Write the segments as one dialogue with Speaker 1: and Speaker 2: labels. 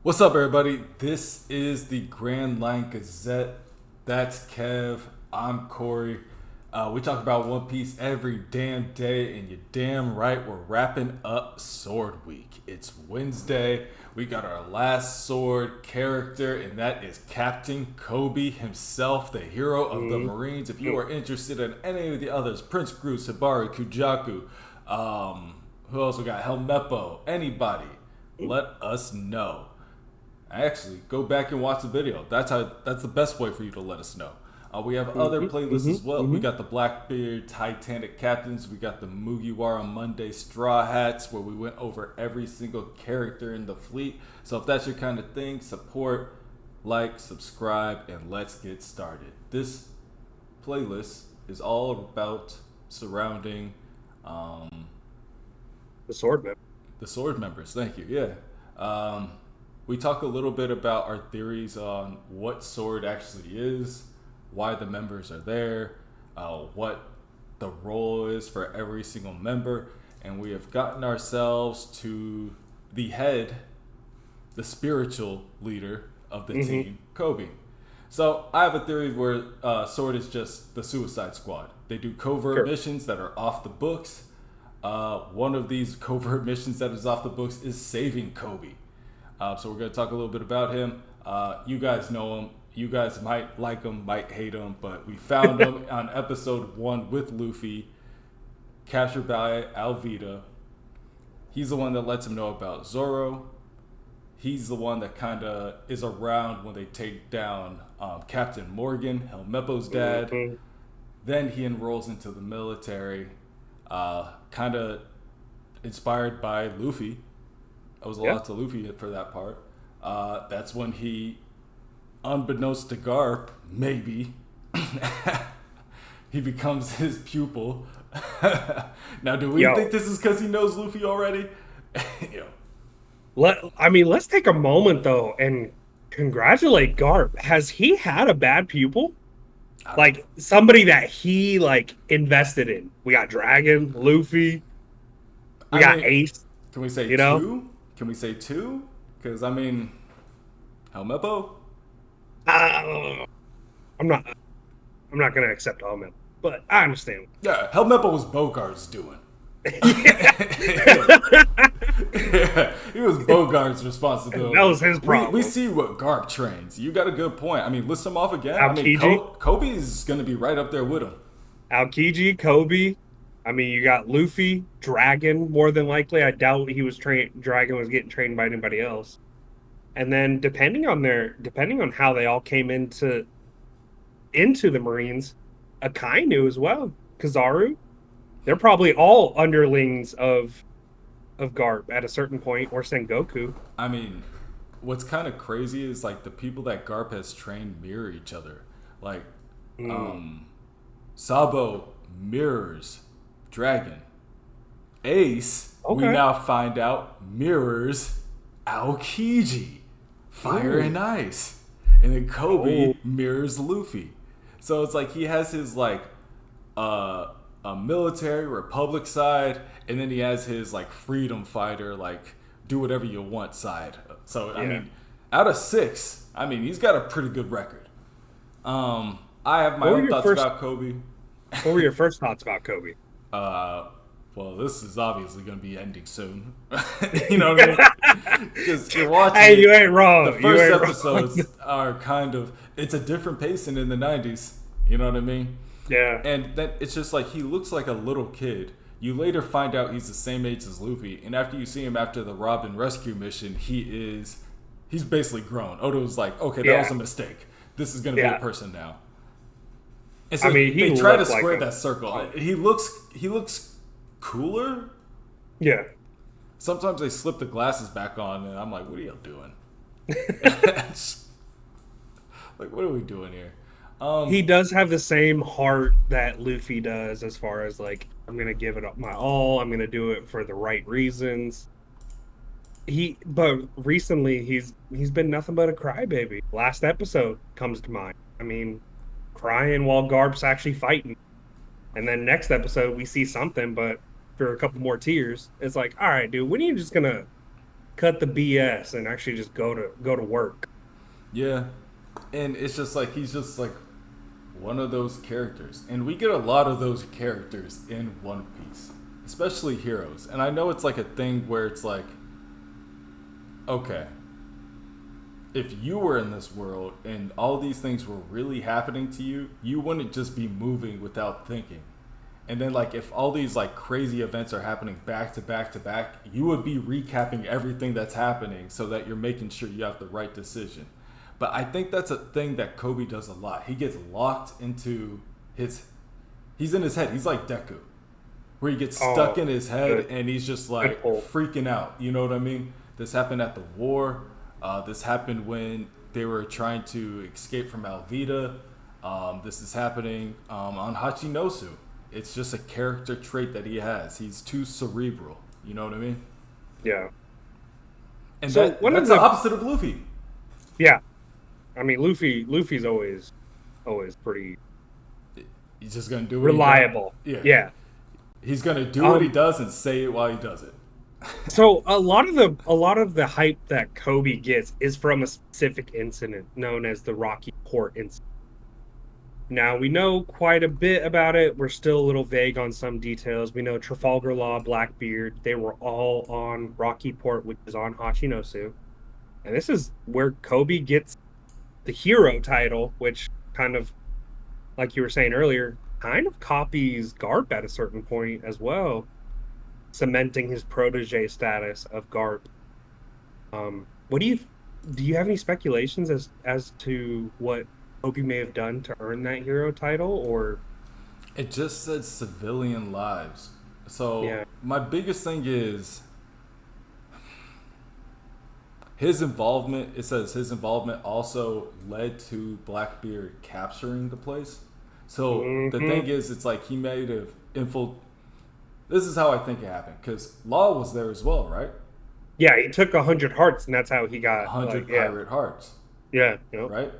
Speaker 1: What's up, everybody? This is the Grand Line Gazette. That's Kev. I'm Corey. We talk about One Piece every damn day, and you're damn right, we're wrapping up Sword Week. It's Wednesday. We got our last Sword character, and that is Captain Koby himself, the hero of the Marines. If you are interested in any of the others, Prince Gru, Sabaru, Kujaku, who else we got? Helmeppo, anybody, let us know. Actually, go back and watch the video. That's the best way for you to let us know. We have other playlists as well. We got the Blackbeard Titanic Captains. We got the Mugiwara Monday Straw Hats, where we went over every single character in the fleet. So if that's your kind of thing, support, like, subscribe, and let's get started. This playlist is all about surrounding
Speaker 2: The sword man.
Speaker 1: the Sword members. Thank you. Yeah. We talk a little bit about our theories on what Sword actually is, why the members are there, what the role is for every single member, and we have gotten ourselves to the head, the spiritual leader of the team, Koby. So I have a theory where Sword is just the Suicide Squad. They do covert missions that are off the books. One of these covert missions that is off the books is saving Koby. So we're going to talk a little bit about him. You guys know him. You guys might like him, might hate him, but we found him on episode 1 with Luffy, captured by Alvida. He's the one that lets him know about Zoro. He's the one that kind of is around when they take down Captain Morgan, Helmeppo's dad. Then he enrolls into the military, kind of inspired by Luffy. I was a lot to Luffy for that part. That's when he, unbeknownst to Garp, maybe, he becomes his pupil. Now, do we think this is because he knows Luffy already?
Speaker 2: Let's take a moment though and congratulate Garp. Has he had a bad pupil? Like somebody that he invested in. We got Dragon, Luffy, we got Ace.
Speaker 1: Can we say two? Can we say two? Because Helmeppo.
Speaker 2: I'm not gonna accept Helmeppo, but I understand.
Speaker 1: Yeah, Helmeppo was Bogart's doing. Yeah, he was Bogart's responsibility.
Speaker 2: That was his problem.
Speaker 1: We see what Garp trains. You got a good point. List them off again.
Speaker 2: Aokiji.
Speaker 1: Kobe's going to be right up there with him.
Speaker 2: Aokiji, Koby. You got Luffy, Dragon, more than likely. I doubt Dragon was getting trained by anybody else. And then depending on how they all came into the Marines, Akainu as well, Kizaru. They're probably all underlings of Garp at a certain point, or Sengoku.
Speaker 1: What's kind of crazy is the people that Garp has trained mirror each other. Sabo mirrors Dragon. Ace, we now find out, mirrors Aokiji, Fire and Ice. And then Koby mirrors Luffy. So it's he has his a military Republic side, and then he has his freedom fighter, do whatever you want side. So out of 6, he's got a pretty good record. I have my own thoughts about Koby.
Speaker 2: What were your first thoughts about Koby?
Speaker 1: Well, this is obviously going to be ending soon. You know what I mean? Because you're watching.
Speaker 2: Hey, you ain't wrong.
Speaker 1: The first episodes are kind of, it's a different pacing in the 90s. You know what I mean?
Speaker 2: Yeah.
Speaker 1: And that it's just he looks like a little kid. You later find out he's the same age as Luffy, and after you see him after the Robin rescue mission, he's basically grown. Odo's okay, that was a mistake. This is going to be a person now. And so they try to square that circle. He looks cooler.
Speaker 2: Yeah.
Speaker 1: Sometimes they slip the glasses back on, and I'm like, what are y'all doing? What are we doing here?
Speaker 2: He does have the same heart that Luffy does, as far as I'm gonna give it up my all. I'm gonna do it for the right reasons. But recently he's been nothing but a crybaby. Last episode comes to mind. Crying while Garp's actually fighting, and then next episode we see something, but for a couple more tears, it's all right, dude. When are you just gonna cut the BS and actually just go to work.
Speaker 1: Yeah, and it's just like he's just like one of those characters, and we get a lot of those characters in One Piece, especially heroes. And I know it's like a thing where it's like, okay, if you were in this world and all these things were really happening to you, you wouldn't just be moving without thinking. And then like if all these like crazy events are happening back to back to back, you would be recapping everything that's happening so that you're making sure you have the right decision. But I think that's a thing that Kobe does a lot. He gets locked into he's in his head. He's like Deku, where he gets stuck in his head and he's just like freaking out. You know what I mean? This happened at the war. This happened when they were trying to escape from Alvida. This is happening on Hachinosu. It's just a character trait that he has. He's too cerebral. You know what I mean?
Speaker 2: Yeah.
Speaker 1: And so that's the opposite of Luffy.
Speaker 2: Yeah. I mean, Luffy's always pretty.
Speaker 1: He's just gonna do what
Speaker 2: reliable.
Speaker 1: He does.
Speaker 2: Yeah.
Speaker 1: He's gonna do what he does and say it while he does it.
Speaker 2: So a lot of the hype that Kobe gets is from a specific incident known as the Rocky Port incident. Now we know quite a bit about it. We're still a little vague on some details. We know Trafalgar Law, Blackbeard, they were all on Rocky Port, which is on Hachinosu. And this is where Kobe gets the hero title, which kind of, like you were saying earlier, kind of copies Garp at a certain point as well, cementing his protege status of Garp. What do you have any speculations as to what Kobe may have done to earn that hero title? Or
Speaker 1: it just says civilian lives. So
Speaker 2: yeah.
Speaker 1: My biggest thing is his involvement. It says his involvement also led to Blackbeard capturing the place. So the thing is, it's like he made a This is how I think it happened, because Law was there as well, right?
Speaker 2: Yeah, he took 100 hearts, and that's how he got
Speaker 1: 100 pirate hearts.
Speaker 2: Yeah. Yep.
Speaker 1: Right?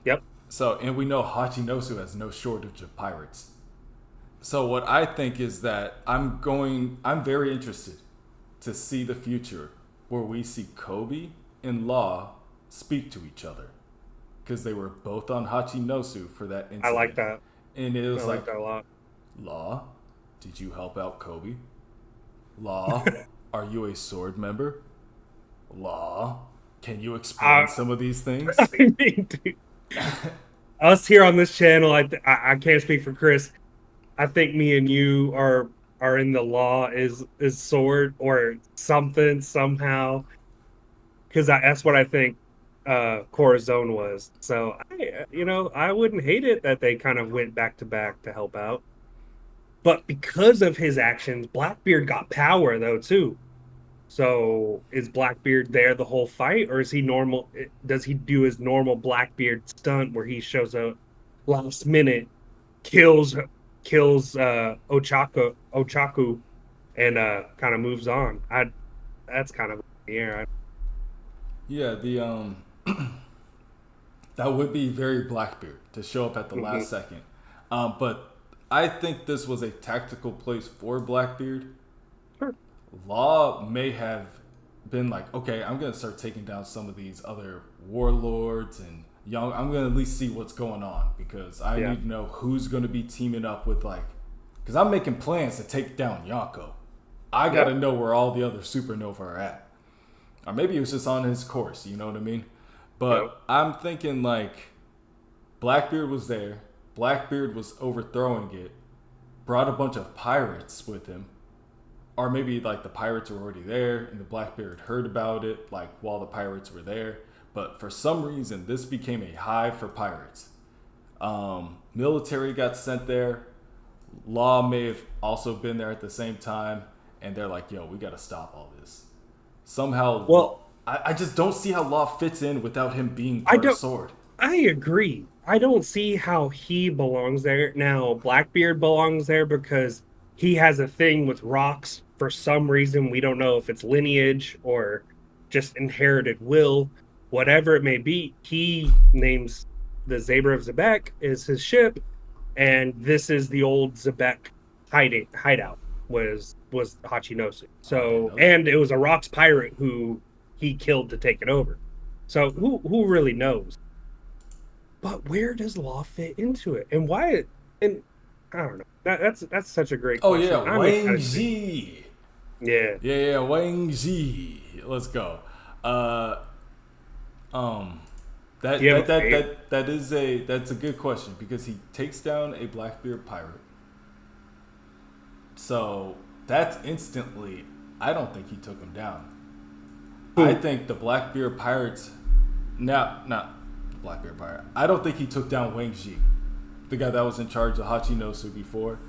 Speaker 2: Yep.
Speaker 1: So, and we know Hachinosu has no shortage of pirates. So what I think is that I'm very interested to see the future where we see Kobe and Law speak to each other, because they were both on Hachinosu for that incident.
Speaker 2: I like that.
Speaker 1: And it was
Speaker 2: I like that a lot.
Speaker 1: Law, did you help out Kobe? Law, are you a S.W.O.R.D member? Law, can you explain some of these things?
Speaker 2: I mean, dude, us here on this channel, I can't speak for Chris. I think me and you are in the Law is S.W.O.R.D or something somehow, because that's what I think Corazon was. So I wouldn't hate it that they kind of went back to back to help out. But because of his actions, Blackbeard got power though too. So is Blackbeard there the whole fight, or is he normal? Does he do his normal Blackbeard stunt where he shows up last minute, kills Ochaku, and kind of moves on? That's kind of the air.
Speaker 1: Yeah, the that would be very Blackbeard to show up at the last second. But I think this was a tactical place for Blackbeard.
Speaker 2: Sure.
Speaker 1: Law may have been like, okay, I'm going to start taking down some of these other warlords and I'm going to at least see what's going on, because I need to know who's going to be teaming up with, like, because I'm making plans to take down Yonko. I got to know where all the other supernova are at. Or maybe it was just on his course, you know what I mean? But I'm thinking like Blackbeard was there. Blackbeard was overthrowing it, brought a bunch of pirates with him, or maybe like the pirates were already there and the Blackbeard heard about it like while the pirates were there. But for some reason, this became a hive for pirates. Military got sent there. Law may have also been there at the same time, and they're like, yo, we got to stop all this. Somehow, I just don't see how Law fits in without him being part of S.W.O.R.D.
Speaker 2: I agree. I don't see how he belongs there. Now, Blackbeard belongs there because he has a thing with rocks for some reason. We don't know if it's lineage or just inherited will. Whatever it may be, he names the Zebra of Zebek is his ship, and this is the old Zebek hideout was Hachinosu. So, and it was a rocks pirate who he killed to take it over. So who really knows? But where does Law fit into it, and why? And I don't know. That's such a great
Speaker 1: Oh
Speaker 2: question.
Speaker 1: yeah,
Speaker 2: I'm
Speaker 1: Wang
Speaker 2: excited to see.
Speaker 1: Ji.
Speaker 2: Yeah,
Speaker 1: Yeah, Wang Ji. Let's go. Uh, um,
Speaker 2: do you have a favorite?
Speaker 1: that's a good question because he takes down a Blackbeard pirate. So that's instantly. I don't think he took him down. I
Speaker 2: Who?
Speaker 1: think the Blackbeard pirates. Not the Blackbeard pirate. I don't think he took down Wang Ji, the guy that was in charge of Hachinosu before.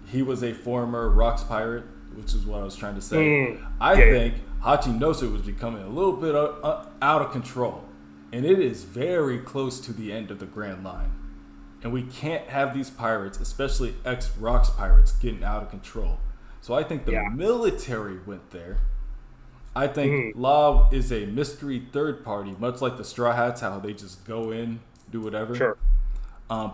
Speaker 1: He was a former Rocks pirate, which is what I was trying to say. I
Speaker 2: Yeah, yeah,
Speaker 1: think Hachinosu was becoming a little bit out of control, and it is very close to the end of the Grand Line. And we can't have these pirates, especially ex-Rocks pirates, getting out of control. So I think the
Speaker 2: yeah.
Speaker 1: military went there. I think
Speaker 2: Mm,
Speaker 1: Law is a mystery third party, much like the Straw Hats, how they just go in, do whatever.
Speaker 2: sure.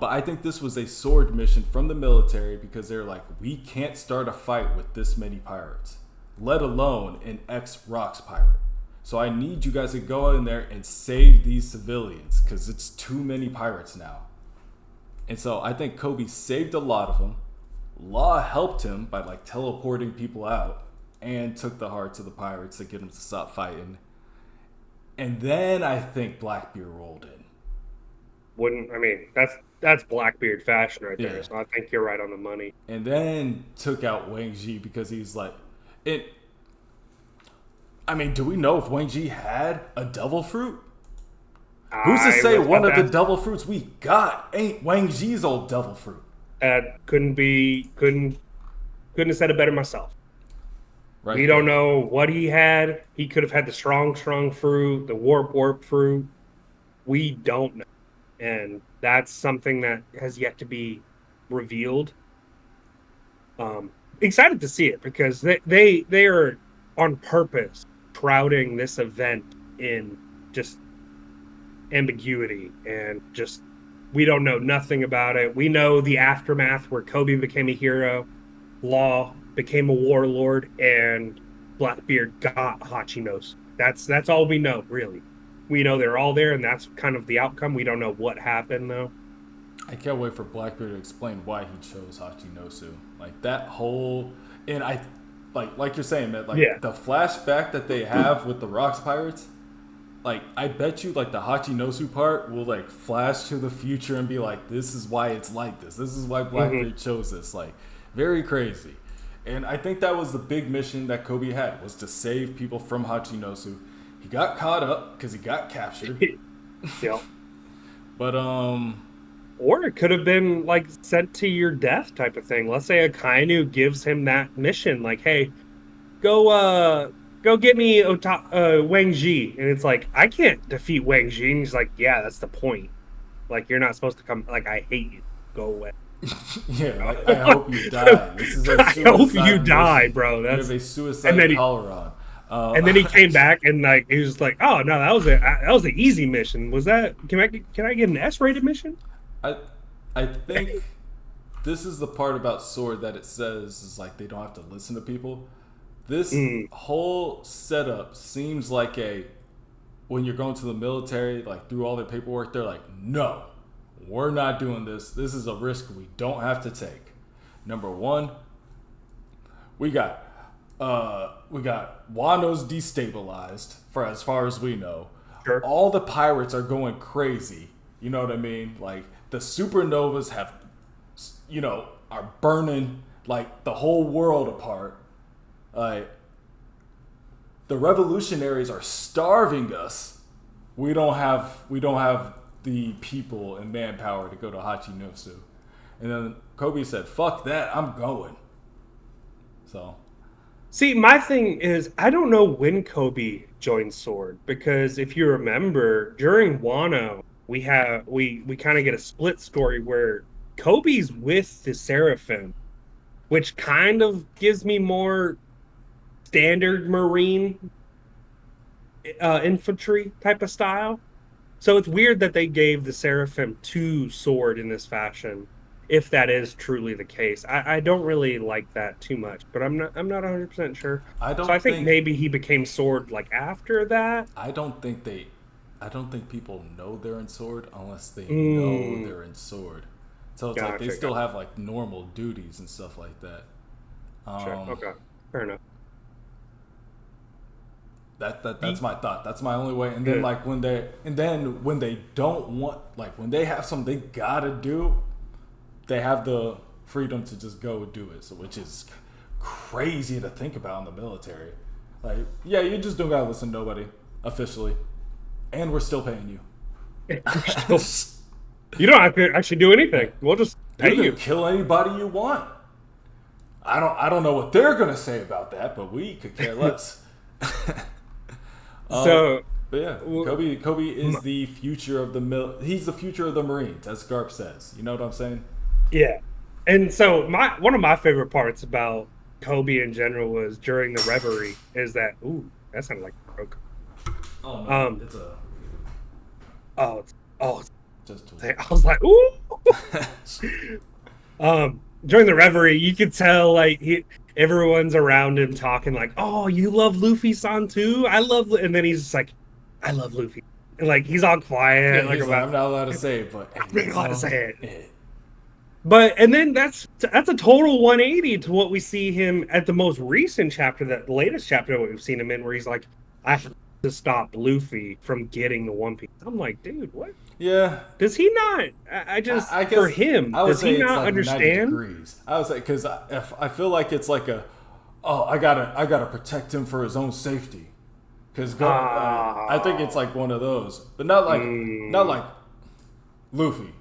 Speaker 1: But I think this was a sword mission from the military because they're like, we can't start a fight with this many pirates, let alone an ex-Rocks pirate. So I need you guys to go in there and save these civilians because it's too many pirates now. And so I think Koby saved a lot of them. Law helped him by like teleporting people out and took the hearts of the pirates to get them to stop fighting. And then I think Blackbeard rolled in.
Speaker 2: Wouldn't I mean that's Blackbeard fashion right there.
Speaker 1: Yeah.
Speaker 2: So I think you're right on the money.
Speaker 1: And then took out Wang Ji because he's like, it. I mean, do we know if Wang Ji had a devil fruit? Who's to
Speaker 2: I
Speaker 1: say
Speaker 2: was
Speaker 1: one
Speaker 2: about
Speaker 1: of
Speaker 2: to
Speaker 1: the
Speaker 2: ask
Speaker 1: devil fruits we got ain't Wang Ji's old devil fruit?
Speaker 2: that. Couldn't have said it better myself. We
Speaker 1: Right
Speaker 2: don't
Speaker 1: there.
Speaker 2: know what he had. He could have had the strong fruit, the warp fruit. We don't know. And that's something that has yet to be revealed. Excited to see it because they are on purpose shrouding this event in just ambiguity and just we don't know nothing about it. We know the aftermath where Koby became a hero, Law became a warlord, and Blackbeard got Hachinos. That's all we know, really. We know they're all there, and that's kind of the outcome. We don't know what happened though.
Speaker 1: I can't wait for Blackbeard to explain why he chose Hachinosu. Like that whole, and I, like you're saying, man.
Speaker 2: Yeah.
Speaker 1: Like the flashback that they have with the Rocks pirates. Like I bet you, like the Hachinosu part will like flash to the future and be like, "This is why it's like this. This is why
Speaker 2: Mm-hmm.
Speaker 1: Blackbeard chose this." Like very crazy. And I think that was the big mission that Koby had was to save people from Hachinosu. He got caught up because he got captured.
Speaker 2: Yeah.
Speaker 1: But
Speaker 2: Or it could have been like sent to your death type of thing. Let's say a Kainu gives him that mission, like, hey, go go get me Wang Ji. And it's like, I can't defeat Wang Ji. And he's like, yeah, that's the point. Like you're not supposed to come like I hate you. Go away.
Speaker 1: yeah, like I hope you die. This is a
Speaker 2: I hope you
Speaker 1: suicide
Speaker 2: die,
Speaker 1: mission.
Speaker 2: bro.
Speaker 1: You have
Speaker 2: That's
Speaker 1: a
Speaker 2: and
Speaker 1: suicide
Speaker 2: then
Speaker 1: caller on.
Speaker 2: he came back and like he was like, oh no, that was an easy mission. Was that can I get an S-rated mission?
Speaker 1: I I think this is the part about Sword that it says is like they don't have to listen to people. This
Speaker 2: Mm,
Speaker 1: whole setup seems like a when you're going to the military, like through all their paperwork, they're like, no, we're not doing this. This is a risk we don't have to take. Number one, we got Wano's destabilized for as far as we know.
Speaker 2: sure.
Speaker 1: All the pirates are going crazy. You know what I mean? Like the supernovas have, are burning like the whole world apart. Like the revolutionaries are starving us. We don't have the people and manpower to go to Hachinosu. And then Koby said, "Fuck that, I'm going." So
Speaker 2: See, my thing is, I don't know when Kobe joined Sword because if you remember, during Wano, we kind of get a split story where Kobe's with the Seraphim, which kind of gives me more standard Marine infantry type of style. So it's weird that they gave the Seraphim to Sword in this fashion. if that is truly the case. I don't really like that too much, but I'm not 100% sure.
Speaker 1: I
Speaker 2: So I
Speaker 1: don't
Speaker 2: think
Speaker 1: think
Speaker 2: maybe he became Sword like after that.
Speaker 1: I don't think they I don't think people know they're in Sword unless they know
Speaker 2: Mm,
Speaker 1: they're in Sword. So it's like they
Speaker 2: gotcha,
Speaker 1: still
Speaker 2: gotcha.
Speaker 1: have like normal duties and stuff like that. Um,
Speaker 2: Okay, fair enough.
Speaker 1: that's my thought. That's my only way. And then
Speaker 2: Yeah.
Speaker 1: like when they don't want, like when they have something they gotta do, they have the freedom to just go do it. So which is crazy to think about in the military. Like, yeah, you just don't gotta listen to nobody officially, and we're still paying you.
Speaker 2: We're still, you don't have to actually do anything. We'll just
Speaker 1: You
Speaker 2: pay
Speaker 1: can
Speaker 2: you.
Speaker 1: kill anybody you want. I don't know what they're gonna say about that, but we could care less. Um,
Speaker 2: So,
Speaker 1: but yeah,
Speaker 2: w-
Speaker 1: Kobe is
Speaker 2: m-
Speaker 1: the future of the He's the future of the Marines, as Garp says. You know what I'm saying?
Speaker 2: yeah. And so my one of my favorite parts about Kobe in general was during the reverie is that that sounded like a joke.
Speaker 1: Oh no,
Speaker 2: Um
Speaker 1: it's a
Speaker 2: oh it's, oh
Speaker 1: just
Speaker 2: I was like ooh during the reverie you could tell like everyone's around him talking like, oh, you love Luffy-san too? I love and then he's just like, I love Luffy. And like he's all
Speaker 1: yeah.
Speaker 2: quiet like
Speaker 1: He's like,
Speaker 2: about
Speaker 1: I'm not allowed to say it, but
Speaker 2: I'm
Speaker 1: hey,
Speaker 2: not allowed to say it.
Speaker 1: eh.
Speaker 2: But and then that's a total 180 to what we see him at the most recent chapter, that the latest chapter that we've seen him in, where he's like, I have to stop Luffy from getting the One Piece. I'm like, dude, what?
Speaker 1: Yeah.
Speaker 2: Does he not? I just
Speaker 1: I
Speaker 2: for
Speaker 1: guess
Speaker 2: him,
Speaker 1: I would
Speaker 2: does he
Speaker 1: say it's
Speaker 2: not
Speaker 1: like 90
Speaker 2: understand?
Speaker 1: degrees. I would say because I feel like it's like oh, I gotta protect him for his own safety. Because I think it's
Speaker 2: Ah,
Speaker 1: like one of those, but not
Speaker 2: mm.
Speaker 1: like Luffy.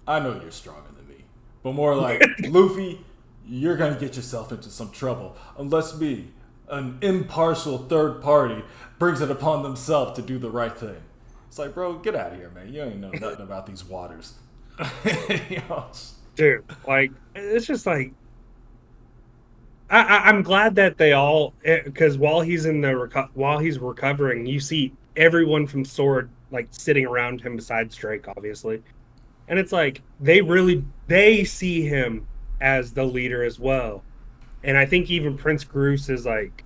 Speaker 1: I know you're stronger than me, but more like Luffy. You're gonna get yourself into some trouble unless me, an impartial third party, brings it upon themselves to do the right thing. It's like, bro, get out of here, man. You ain't know nothing about these waters. You know?
Speaker 2: Dude, like it's just like I'm glad that they all, because while he's in the while he's recovering, you see everyone from Sword like sitting around him besides Drake, obviously, and it's like they see him as the leader as well, and I think even Prince Groose is like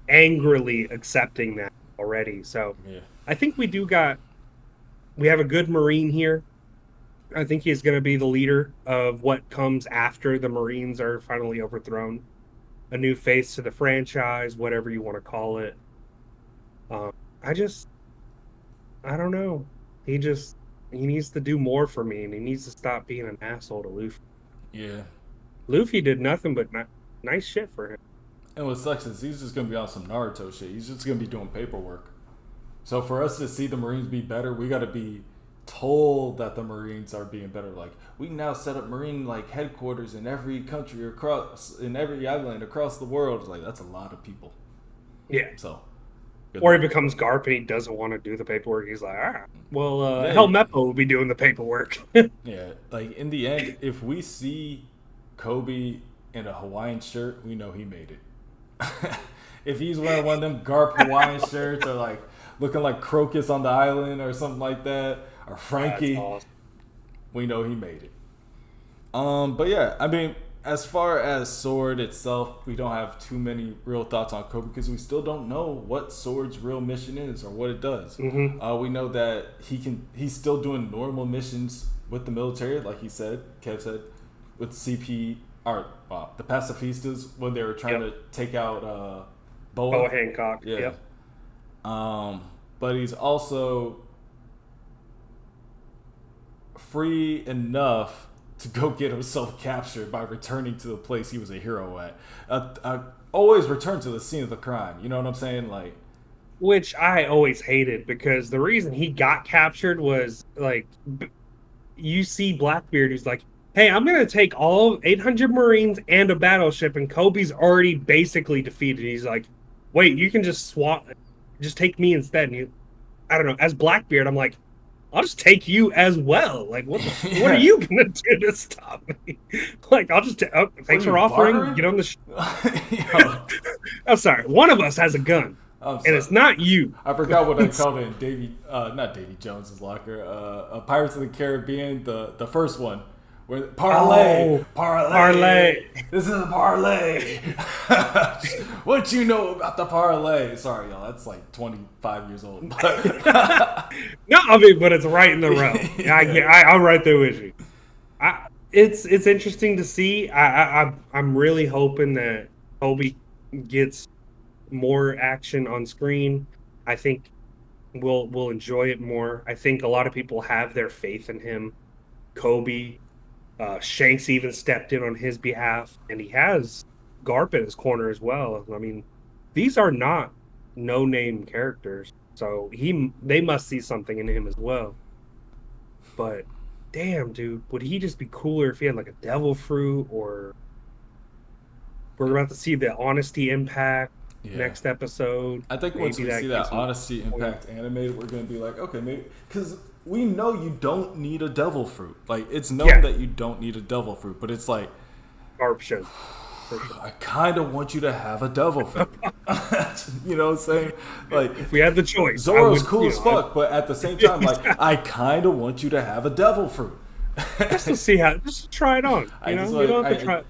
Speaker 2: angrily accepting that already. So
Speaker 1: Yeah,
Speaker 2: I think we have a good Marine here. I think he's going to be the leader of what comes after the Marines are finally overthrown, a new face to the franchise, whatever you want to call it. Um, I just, I don't know. He needs to do more for me, and he needs to stop being an asshole to Luffy.
Speaker 1: yeah.
Speaker 2: Luffy did nothing but nice shit for him.
Speaker 1: And what sucks is he's just gonna be on some Naruto shit. He's just gonna be doing paperwork. So for us to see the Marines be better, we got to be told that the Marines are being better. Like we can now set up Marine like headquarters in every country across in every island across the world. It's like that's a lot of people.
Speaker 2: Yeah.
Speaker 1: So good
Speaker 2: Or he
Speaker 1: luck.
Speaker 2: becomes Garp and he doesn't want to do the paperwork. He's like, well,
Speaker 1: Yeah,
Speaker 2: Helmeppo will be doing the paperwork.
Speaker 1: yeah. Like in the end, if we see Kobe in a Hawaiian shirt, we know he made it. If he's wearing one of them Garp Hawaiian shirts or like looking like Crocus on the island or something like that, or
Speaker 2: That's
Speaker 1: Frankie,
Speaker 2: awesome.
Speaker 1: we know he made it. But yeah, I mean, as far as Sword itself, we don't have too many real thoughts on Kobe because we still don't know what Sword's real mission is or what it does.
Speaker 2: Hmm.
Speaker 1: We know that he's still doing normal missions with the military, like Kev said, with CP or the pacifistas when they were trying
Speaker 2: Yep.
Speaker 1: to take out
Speaker 2: Boa
Speaker 1: Boa.
Speaker 2: Hancock.
Speaker 1: Yeah.
Speaker 2: Yep.
Speaker 1: But he's also free enough to go get himself captured by returning to the place he was a hero at. Always return to the scene of the crime. You know what I'm saying? Like,
Speaker 2: Which I always hated because the reason he got captured was like you see Blackbeard who's like, "Hey, I'm gonna take all 800 Marines and a battleship," and Kobe's already basically defeated. He's like, "Wait, you can just swap, just take me instead." And I don't know. As Blackbeard, I'm like, I'll just take you as well. Like, what are
Speaker 1: yeah.
Speaker 2: you gonna do to stop me? Like, I'll just
Speaker 1: What
Speaker 2: thanks
Speaker 1: are
Speaker 2: for
Speaker 1: you
Speaker 2: offering.
Speaker 1: bartering?
Speaker 2: Get on the.
Speaker 1: Yo,
Speaker 2: I'm sorry. One of us has a gun,
Speaker 1: I'm
Speaker 2: and
Speaker 1: sorry.
Speaker 2: it's not you.
Speaker 1: I forgot what I called it in not Davy Jones's locker. Pirates of the Caribbean, the first one, Where parlay,
Speaker 2: Oh,
Speaker 1: parlay.
Speaker 2: parlay.
Speaker 1: This is a parlay. What you know about the parlay? Sorry, y'all. That's like 25 years old.
Speaker 2: No, I mean, but it's right in the realm. I'm right there with you. It's interesting to see. I'm really hoping that Kobe gets more action on screen. I think we'll enjoy it more. I think a lot of people have their faith in him. Kobe, Shanks even stepped in on his behalf, and he has Garp in his corner as well. I mean, these are not no-name characters, so they must see something in him as well. But damn, dude, would he just be cooler if he had like a devil fruit? Or we're about to see the honesty impact next episode.
Speaker 1: I think once we see that honesty impact animated, we're gonna be like, okay, maybe because we know you don't need a devil fruit. Like it's known that you don't need a devil fruit, but it's like
Speaker 2: Garp shows.
Speaker 1: I kind of want you to have a devil fruit. You know what I'm saying? Like
Speaker 2: if we had the choice,
Speaker 1: Zoro's cool as fuck, but at the same time, like I kind of want you to have a devil fruit.
Speaker 2: Just to see how, just to try it on. You don't have to try.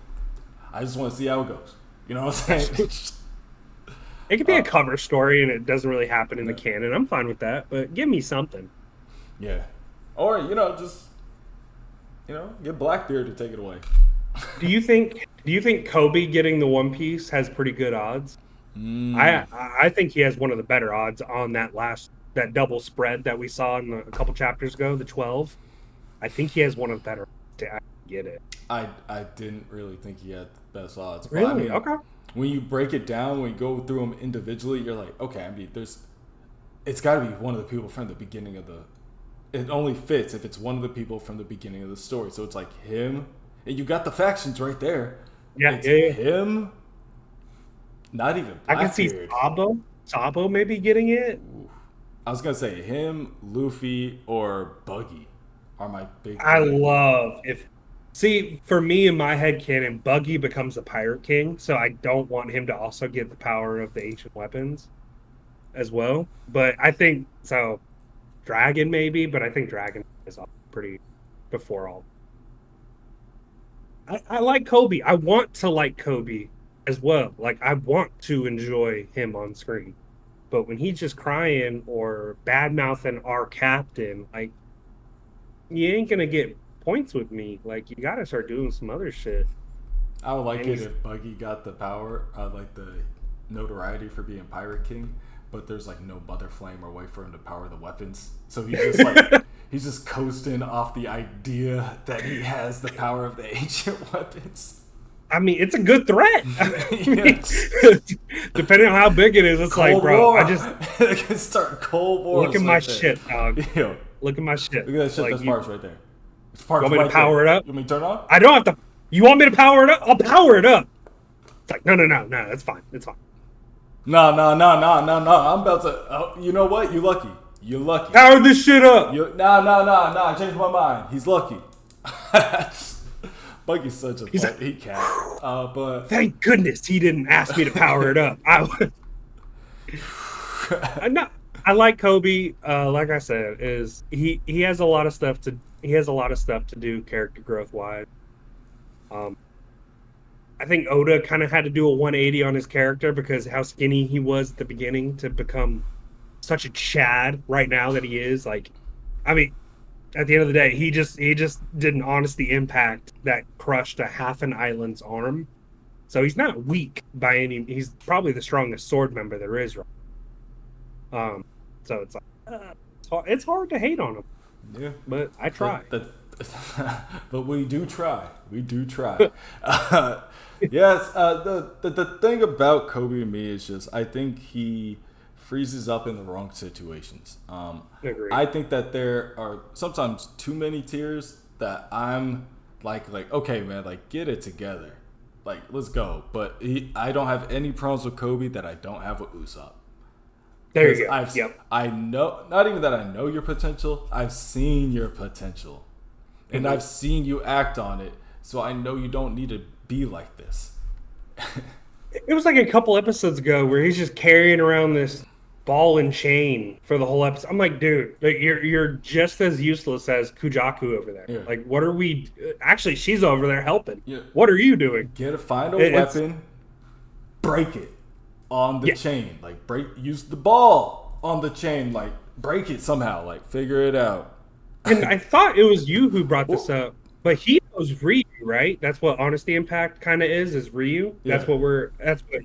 Speaker 1: I just want to see how it goes. You know what I'm saying?
Speaker 2: It could be a cover story, and it doesn't really happen in the canon. I'm fine with that, but give me something.
Speaker 1: Yeah, or just get Blackbeard to take it away.
Speaker 2: Do you think Kobe getting the One Piece has pretty good odds? I think he has one of the better odds on that double spread that we saw a couple chapters ago, the 12. I think he has one of the better to get it.
Speaker 1: I didn't really think he had the best odds.
Speaker 2: Really?
Speaker 1: But, I mean,
Speaker 2: okay.
Speaker 1: When you break it down, when you go through them individually, you're like, okay, I mean, it's got to be one of the people from the beginning of it only fits if it's one of the people from the beginning of the story. So it's like him, and you got the factions right there.
Speaker 2: Yeah,
Speaker 1: him. Not even Blackbeard.
Speaker 2: I can see Sabo maybe getting it.
Speaker 1: I was gonna say him, Luffy, or Buggy are my big.
Speaker 2: I love for me in my head canon, Buggy becomes the Pirate King, so I don't want him to also get the power of the ancient weapons as well. But I think so. Dragon maybe, but I think Dragon is pretty before all. I like Kobe. I want to like Kobe as well. Like I want to enjoy him on screen. But when he's just crying or bad mouthing our captain, like you ain't gonna get points with me. Like you gotta start doing some other shit.
Speaker 1: I would like it if Buggy got the power, like the notoriety for being Pirate King, but there's like no mother flame or way for him to power the weapons. So he's just like he's just coasting off the idea that he has the power of the ancient weapons.
Speaker 2: I mean, it's a good threat. Depending on how big it is, it's Cold like, bro,
Speaker 1: War.
Speaker 2: I just
Speaker 1: they can start Cold War.
Speaker 2: Look at my shit, dog. Yo. Look at my shit.
Speaker 1: Look at that shit. Like that's Sparks right there.
Speaker 2: Sparks you want me to power it up?
Speaker 1: You want me to turn it on?
Speaker 2: I don't have to. You want me to power it up? I'll power it up. It's like, no, that's fine. It's fine.
Speaker 1: No. I'm about to. Oh, you know what? You lucky. You're lucky.
Speaker 2: Power this shit up.
Speaker 1: No. I changed my mind. He's lucky. Buggy's such a he can't. But
Speaker 2: thank goodness he didn't ask me to power it up. I like Kobe. Like I said, is he has a lot of stuff to do character growth wise. I think Oda kind of had to do a 180 on his character because how skinny he was at the beginning to become such a Chad right now that he is. Like, I mean, at the end of the day, he just did an honesty impact that crushed a half an island's arm. So he's not weak by any. He's probably the strongest sword member there is. Right. So it's like it's hard to hate on him.
Speaker 1: Yeah,
Speaker 2: but I try.
Speaker 1: But we do try. Yes. The thing about Kobe to me is just I think he freezes up in the wrong situations. I think that there are sometimes too many tears that I'm like okay man, like get it together, like let's go. But I don't have any problems with Kobe that I don't have with Usopp.
Speaker 2: There you go.
Speaker 1: I know, not even that I know your potential. I've seen your potential, and I've seen you act on it. So I know you don't need to be like this.
Speaker 2: It was like a couple episodes ago where he's just carrying around this ball and chain for the whole episode. I'm like, dude, like, you're just as useless as Kujaku over there.
Speaker 1: Yeah.
Speaker 2: Like, what are we? Actually, she's over there helping.
Speaker 1: Yeah.
Speaker 2: What are you doing?
Speaker 1: Find a
Speaker 2: It's
Speaker 1: weapon, break it on the
Speaker 2: yeah.
Speaker 1: chain. Like use the ball on the chain. Like break it somehow. Like figure it out.
Speaker 2: And I thought it was you who brought this
Speaker 1: Well,
Speaker 2: up, but he knows Ryu, right? That's what Honesty Impact kind of is Ryu.
Speaker 1: yeah.
Speaker 2: That's what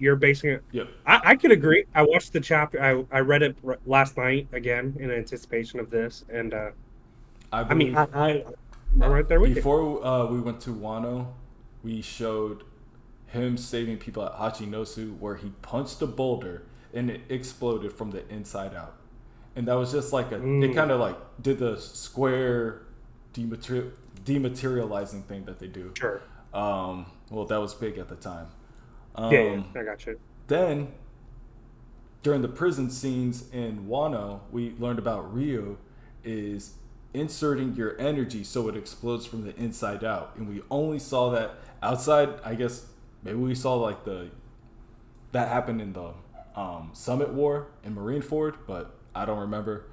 Speaker 2: you're basing it.
Speaker 1: Yep.
Speaker 2: I could agree. I watched the chapter. I read it last night again in anticipation of this, and I mean, I'm right there with you.
Speaker 1: Before we went to Wano, we showed him saving people at Hachinosu, where he punched a boulder and it exploded from the inside out, and that was just like it kind of like did the square dematerializing thing that they do.
Speaker 2: Sure.
Speaker 1: Well, that was big at the time.
Speaker 2: Yeah, I got you.
Speaker 1: Then, during the prison scenes in Wano, we learned about Ryu is inserting your energy so it explodes from the inside out, and we only saw that outside. I guess maybe we saw like that happened in the Summit War in Marineford, but I don't remember.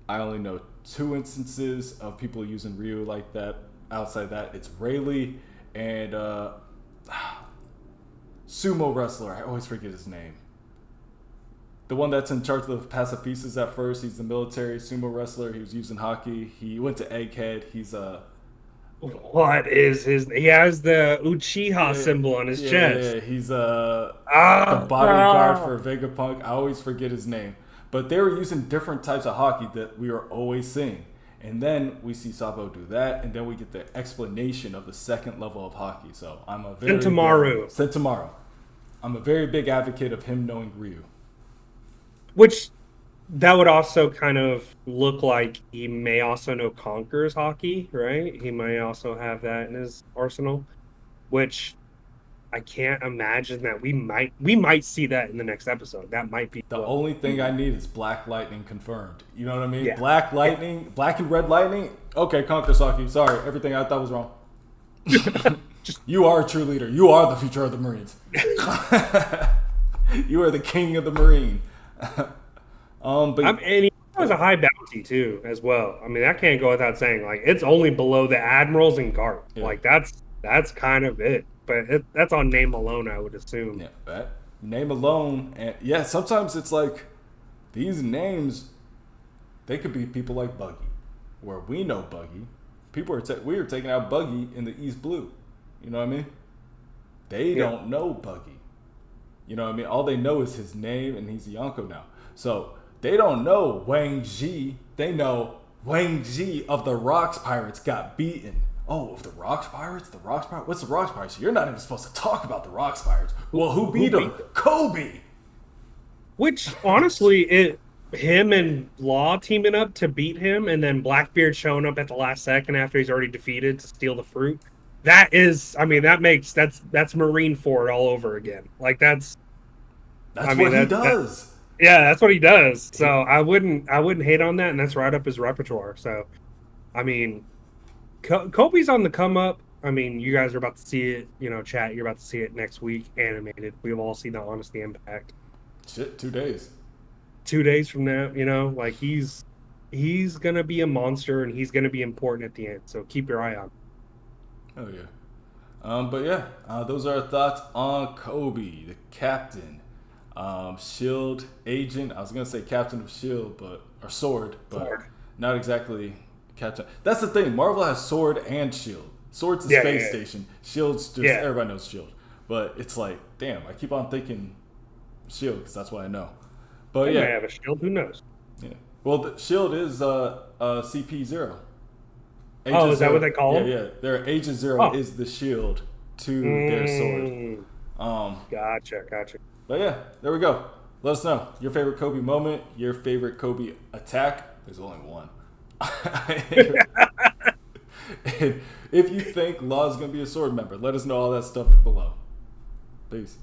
Speaker 1: I only know 2 instances of people using Ryu like that. Outside that, it's Rayleigh and sumo wrestler. I always forget his name. The one that's in charge of the pacifistas at first. He's the military sumo wrestler. He was using hockey. He went to Egghead. He's
Speaker 2: What is his? He has the Uchiha symbol on his chest.
Speaker 1: Yeah, he's the bodyguard for Vegapunk. I always forget his name. But they were using different types of hockey that we are always seeing. And then we see Sabo do that, and then we get the explanation of the second level of hockey. So I'm a very Sentamaru. I'm a very big advocate of him knowing Ryu.
Speaker 2: Which that would also kind of look like he may also know Conqueror's hockey, right? He may also have that in his arsenal, which I can't imagine that we might see that in the next episode. That might be
Speaker 1: the only thing I need is Black Lightning confirmed. You know what I mean?
Speaker 2: Yeah.
Speaker 1: Black Lightning, Black and Red Lightning. Okay, Conqueror's hockey. Sorry, everything I thought was wrong. You are a true leader. You are the future of the Marines. You are the king of the Marine. But
Speaker 2: and he has a high bounty too, as well. I mean, that can't go without saying. Like, it's only below the admirals and guard. Yeah. Like, that's kind of it. But that's on name alone, I would assume.
Speaker 1: Yeah, that name alone, and yeah, sometimes it's like these names. They could be people like Buggy, where we know Buggy. We were taking out Buggy in the East Blue. You know what I mean? They don't know Buggy. You know what I mean? All they know is his name, and he's Yonko now. So they don't know Wang Ji. They know Wang Ji of the Rocks Pirates got beaten. Oh, of the Rocks Pirates? The Rocks Pirates? What's the Rocks Pirates? You're not even supposed to talk about the Rocks Pirates. Well, who beat them? Koby!
Speaker 2: Which, honestly, him and Law teaming up to beat him, and then Blackbeard showing up at the last second after he's already defeated to steal the fruit. That's Marineford all over again. Like, that's
Speaker 1: what he does.
Speaker 2: That's what he does. So I wouldn't hate on that, and that's right up his repertoire. So, I mean, Kobe's on the come up. I mean, you guys are about to see it, chat. You're about to see it next week, animated. We've all seen the Honesty Impact.
Speaker 1: Shit, 2 days.
Speaker 2: 2 days from now, like he's gonna be a monster, and he's gonna be important at the end. So keep your eye on him.
Speaker 1: Oh yeah. But yeah, those are our thoughts on Koby, the captain, Shield agent. I was gonna say captain of Shield, or Sword, but not exactly. Captain. That's the thing. Marvel has Sword and Shield. Sword's the space station. Shield's just everybody knows Shield. But it's like, damn, I keep on thinking Shield because that's what I know. But
Speaker 2: they may have a Shield. Who knows?
Speaker 1: Yeah. Well, the Shield is CP0.
Speaker 2: Is that what they call them?
Speaker 1: Yeah. Their Agent Zero is the Shield to their Sword.
Speaker 2: Gotcha.
Speaker 1: But yeah, there we go. Let us know your favorite Koby moment, your favorite Koby attack. There's only one. And if you think Law is going to be a Sword member, let us know all that stuff below. Peace.